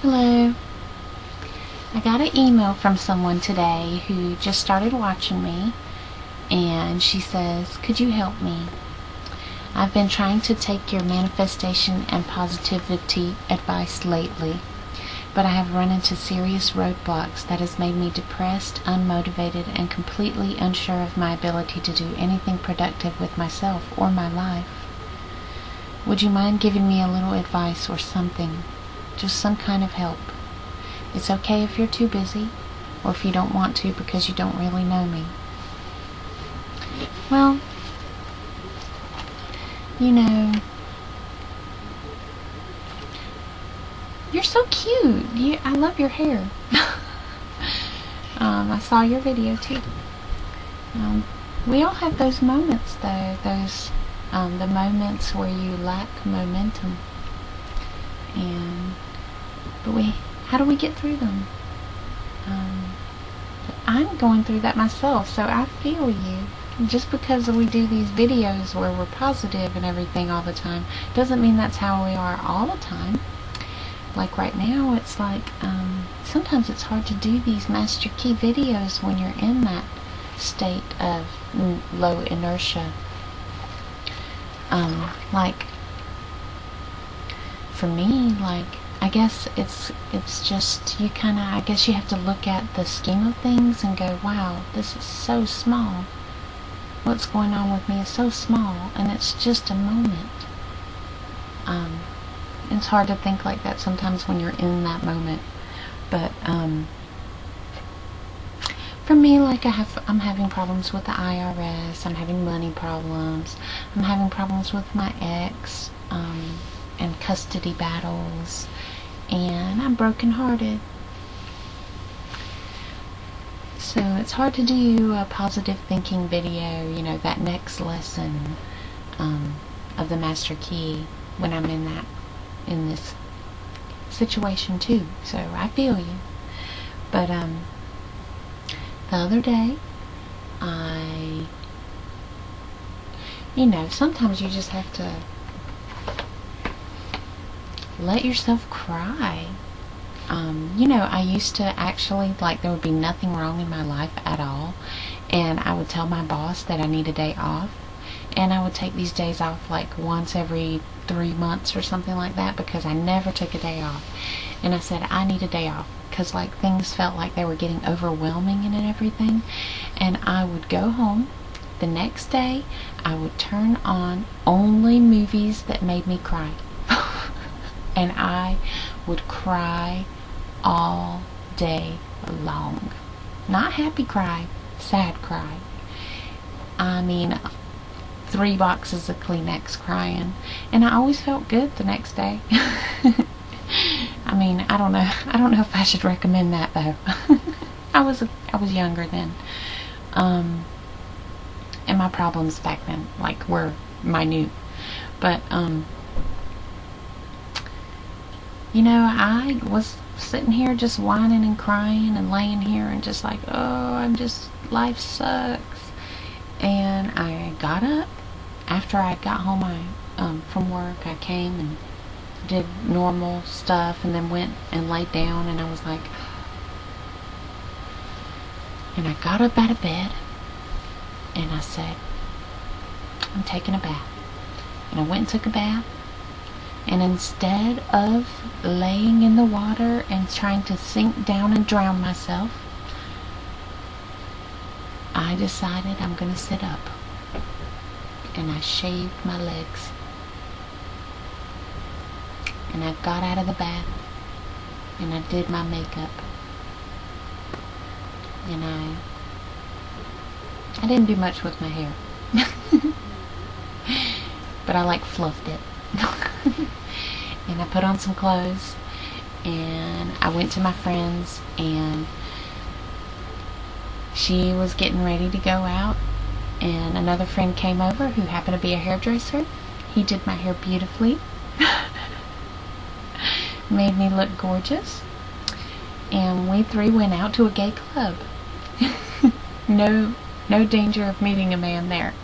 Hello. I got an email from someone today who just started watching me, and she says, could you help me? I've been trying to take your manifestation and positivity advice lately, but I have run into serious roadblocks that has made me depressed, unmotivated, and completely unsure of my ability to do anything productive with myself or my life. Would you mind giving me a little advice or something? Just some kind of help. It's okay if you're too busy, or if you don't want to because you don't really know me. Well, you know, you're so cute. I love your hair. I saw your video too. We all have those moments though, the moments where you lack momentum. But how do we get through them? I'm going through that myself, so I feel you. Just because we do these videos where we're positive and everything all the time doesn't mean that's how we are all the time. Like right now, it's like sometimes it's hard to do these Master Key videos when you're in that state of low inertia. Like for me, like I guess it's just you kind of, I guess you have to look at the scheme of things and go, wow, this is so small. What's going on with me is so small, and it's just a moment. It's hard to think like that sometimes when you're in that moment. But for me, like I'm having problems with the IRS. I'm having money problems. I'm having problems with my ex, and custody battles, and I'm brokenhearted. So it's hard to do a positive thinking video, you know, that next lesson of the Master Key when I'm in this situation too. So I feel you. But the other day, you know, sometimes you just have to let yourself cry. You know, I used to actually, like, there would be nothing wrong in my life at all, and I would tell my boss that I need a day off, and I would take these days off like once every 3 months or something like that, because I never took a day off. And I said I need a day off because like things felt like they were getting overwhelming and everything. And I would go home the next day. I would turn on only movies that made me cry. And I would cry all day long. Not happy cry, sad cry. I mean, 3 boxes of Kleenex crying. And I always felt good the next day. I mean, I don't know if I should recommend that though. I was younger then. And my problems back then, like, were minute. But you know, I was sitting here just whining and crying and laying here and just like, oh, life sucks. And I got up. After I got home from work, I came and did normal stuff and then went and laid down, and I was like, and I got up out of bed and I said, I'm taking a bath. And I went and took a bath. And instead of laying in the water and trying to sink down and drown myself, I decided I'm going to sit up. And I shaved my legs. And I got out of the bath. And I did my makeup. And I didn't do much with my hair. But I like fluffed it. And I put on some clothes, and I went to my friend's, and she was getting ready to go out, and another friend came over who happened to be a hairdresser. He did my hair beautifully. Made me look gorgeous. And we 3 went out to a gay club. No danger of meeting a man there.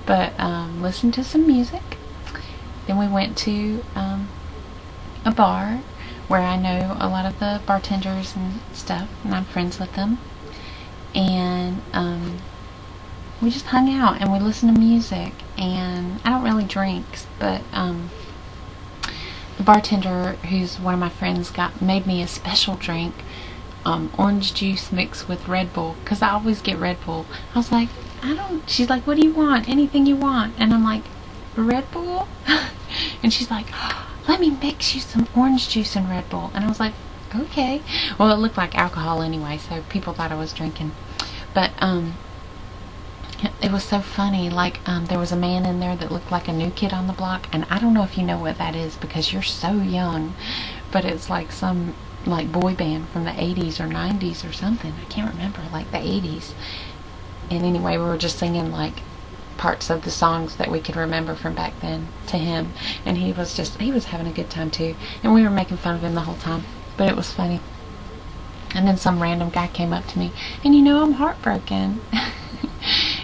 But listened to some music. Then we went to a a bar where I know a lot of the bartenders and stuff, and I'm friends with them. And we just hung out and we listened to music. And I don't really drink, but the bartender, who's one of my friends, made me a special drink, orange juice mixed with Red Bull, because I always get Red Bull. I was like, she's like, what do you want? Anything you want. And I'm like, Red Bull? And she's like, let me mix you some orange juice and Red Bull. And I was like, okay. Well, it looked like alcohol anyway, so people thought I was drinking. But it was so funny. Like, there was a man in there that looked like a new kid on the block, and I don't know if you know what that is because you're so young, but it's like some like boy band from the 80s or 90s or something. I can't remember, like the 80s. And anyway, we were just singing like parts of the songs that we could remember from back then to him, and he was having a good time too, and we were making fun of him the whole time, but it was funny. And then some random guy came up to me, and I'm heartbroken.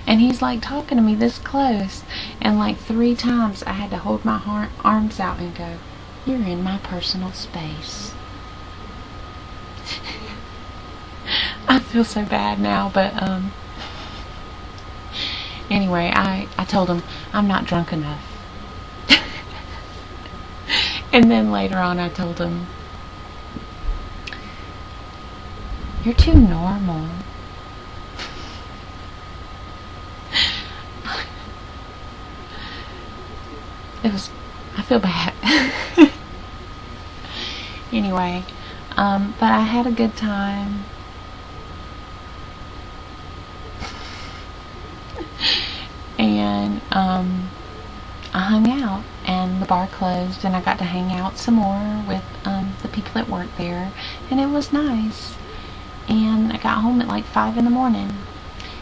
And he's like talking to me this close, and like 3 times I had to hold my arms out and go, you're in my personal space. I feel so bad now, but anyway, I told him I'm not drunk enough. And then later on I told him, you're too normal. I feel bad. Anyway, but I had a good time. And I hung out, and the bar closed, and I got to hang out some more with the people that worked there, and it was nice. And I got home at like 5 in the morning.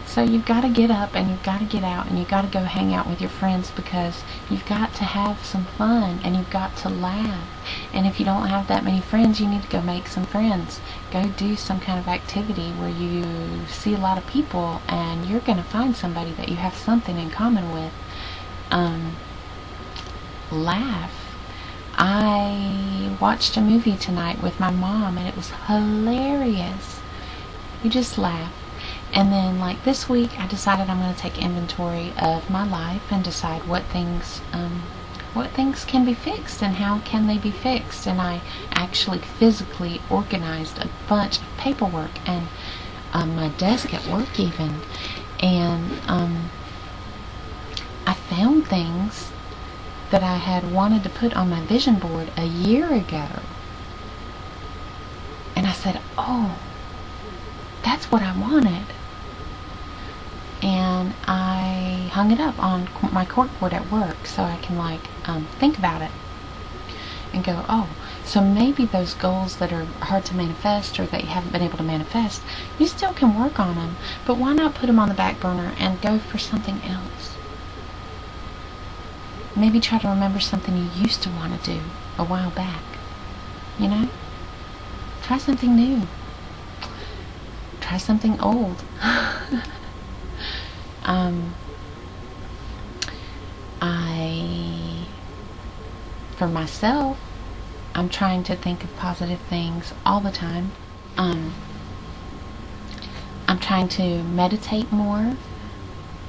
So you've got to get up, and you've got to get out, and you've got to go hang out with your friends, because you've got to have some fun, and you've got to laugh. And if you don't have that many friends, you need to go make some friends. Go do some kind of activity where you see a lot of people, and you're going to find somebody that you have something in common with. Laugh. I watched a movie tonight with my mom, and it was hilarious. You just laugh. And then, like this week, I decided I'm going to take inventory of my life and decide what things can be fixed and how can they be fixed. And I actually physically organized a bunch of paperwork and my desk at work even. And I found things that I had wanted to put on my vision board a year ago. And I said, oh, that's what I wanted. And I hung it up on my corkboard at work so I can like think about it and go, oh, so maybe those goals that are hard to manifest or that you haven't been able to manifest, you still can work on them, but why not put them on the back burner and go for something else? Maybe try to remember something you used to want to do a while back. Try something new. Try something old. For myself, I'm trying to think of positive things all the time. I'm trying to meditate more.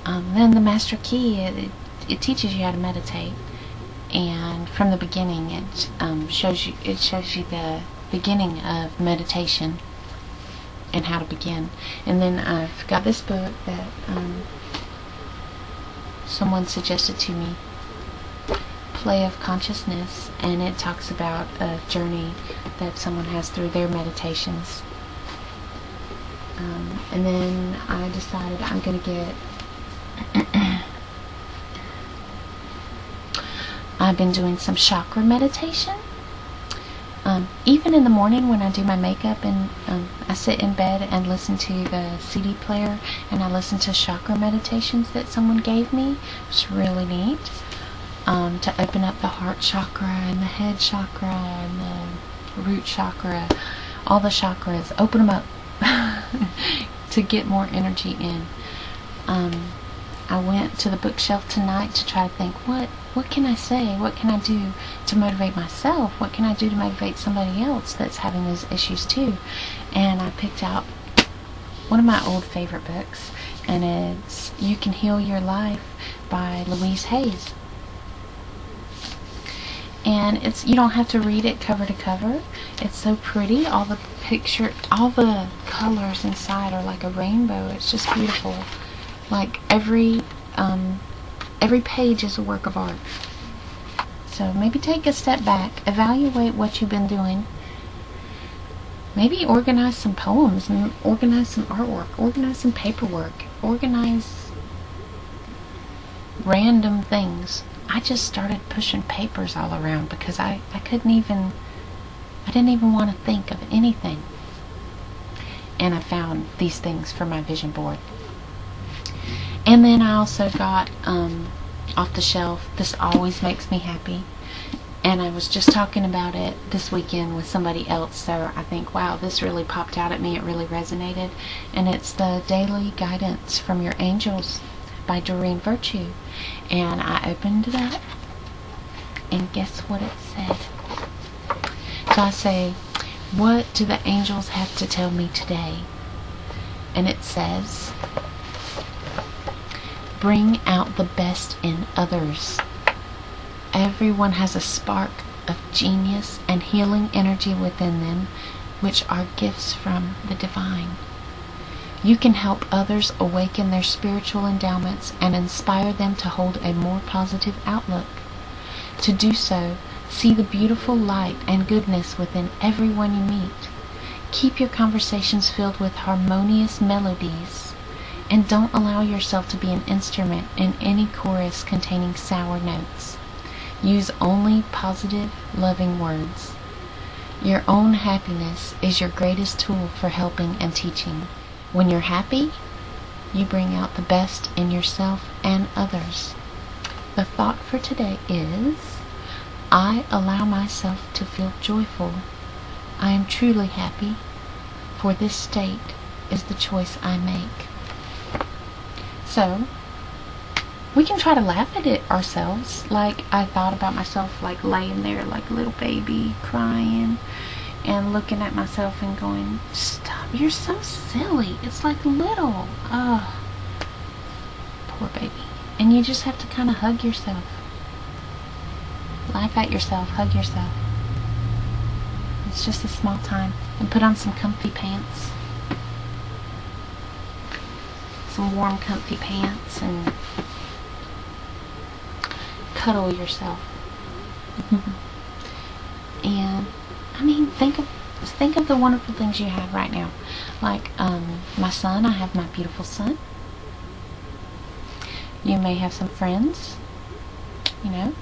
Then the Master Key, it teaches you how to meditate, and from the beginning, it shows you the beginning of meditation and how to begin. And then I've got this book that someone suggested to me, Play of Consciousness, and it talks about a journey that someone has through their meditations. And then I decided I'm going to get I've been doing some chakra meditation. Even in the morning when I do my makeup, and I sit in bed and listen to the CD player, and I listen to chakra meditations that someone gave me. It's really neat. To open up the heart chakra and the head chakra and the root chakra, all the chakras, open them up to get more energy in. I went to the bookshelf tonight to try to think, what can I say? What can I do to motivate myself? What can I do to motivate somebody else that's having those issues too? And I picked out one of my old favorite books, and it's You Can Heal Your Life by Louise Hayes. And you don't have to read it cover to cover. It's so pretty. All the colors inside are like a rainbow. It's just beautiful. Like every page is a work of art. So maybe take a step back, evaluate what you've been doing. Maybe organize some poems, and organize some artwork, organize some paperwork, organize random things. I just started pushing papers all around because I didn't even want to think of anything. And I found these things for my vision board. And then I also got off the shelf, This Always Makes Me Happy. And I was just talking about it this weekend with somebody else, so I think, wow, this really popped out at me. It really resonated. And it's the Daily Guidance from Your Angels by Doreen Virtue. And I opened it up, and guess what it said? So I say, what do the angels have to tell me today? And it says, bring out the best in others. Everyone has a spark of genius and healing energy within them, which are gifts from the divine. You can help others awaken their spiritual endowments and inspire them to hold a more positive outlook. To do so, see the beautiful light and goodness within everyone you meet. Keep your conversations filled with harmonious melodies, and don't allow yourself to be an instrument in any chorus containing sour notes. Use only positive, loving words. Your own happiness is your greatest tool for helping and teaching. When you're happy, you bring out the best in yourself and others. The thought for today is, I allow myself to feel joyful. I am truly happy, for this state is the choice I make. So, we can try to laugh at it ourselves. Like, I thought about myself like laying there like a little baby crying and looking at myself and going, stop, you're so silly. It's like little. Oh, poor baby. And you just have to kind of hug yourself. Laugh at yourself, hug yourself. It's just a small time. And put on some comfy pants. Some warm comfy pants, and cuddle yourself. And I mean, think of the wonderful things you have right now. Like my son, I have my beautiful son. You may have some friends, you know,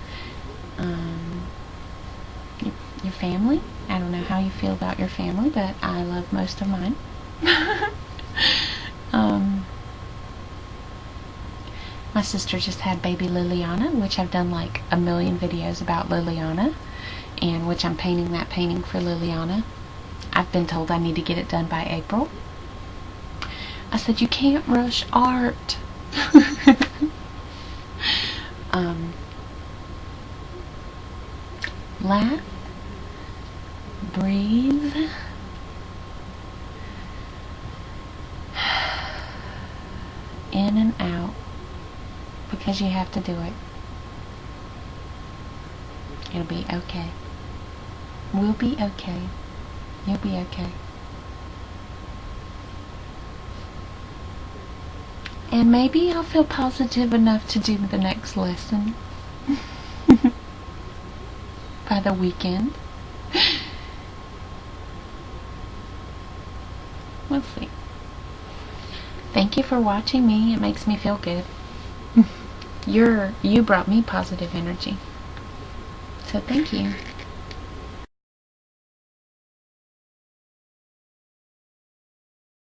your family. I don't know how you feel about your family, but I love most of mine. My sister just had baby Liliana, which I've done like a million videos about Liliana, and which I'm painting that painting for Liliana. I've been told I need to get it done by April. I said, you can't rush art. Laugh, breathe, in and out, because you have to do it. It'll be okay. We'll be okay. You'll be okay. And maybe I'll feel positive enough to do the next lesson by the weekend. We'll see. Thank you for watching me. It makes me feel good. You brought me positive energy. So thank you.